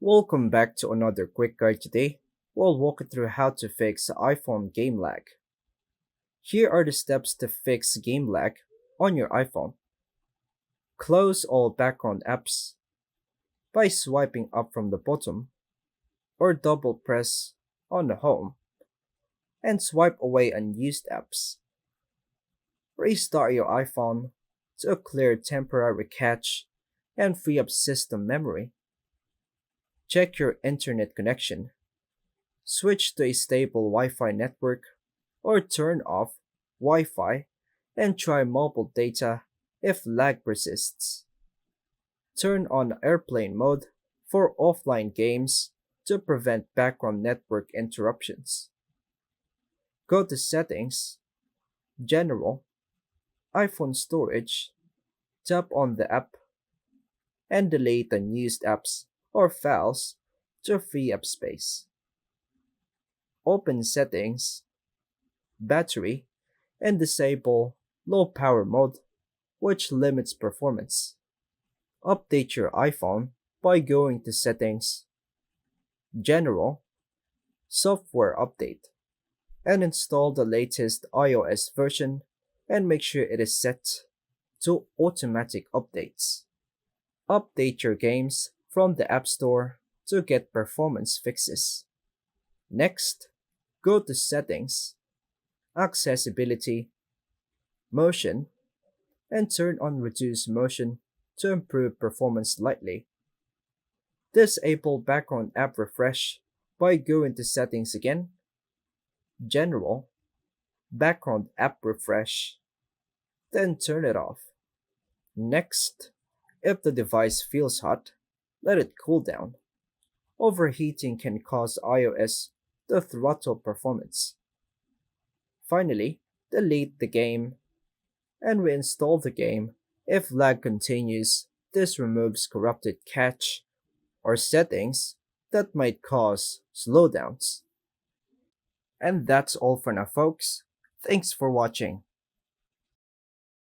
Welcome back to another quick guide today. We'll walk you through how to fix iPhone game lag. Here are the steps to fix game lag on your iPhone. Close all background apps by swiping up from the bottom or double press on the home and swipe away unused apps. Restart your iPhone to clear temporary cache and free up system memory. Check your internet connection. Switch to a stable Wi Fi network or turn off Wi Fi and try mobile data if lag persists. Turn on airplane mode for offline games to prevent background network interruptions. Go to Settings, General, iPhone Storage, tap on the app, and delete unused apps or files to free up space. Open Settings, Battery, and disable Low Power Mode, which limits performance. Update your iPhone by going to Settings, General, Software Update, and install the latest iOS version and make sure it is set to automatic updates. Update your games from the App Store to get performance fixes. Next, go to Settings, Accessibility, Motion, and turn on Reduce Motion to improve performance slightly. Disable background app refresh by going to Settings again, General, Background app refresh, then turn it off. Next, if the device feels hot, let it cool down. Overheating can cause iOS to throttle performance. Finally, delete the game and reinstall the game if lag continues. This removes corrupted cache or settings that might cause slowdowns. And that's all for now, folks. Thanks for watching.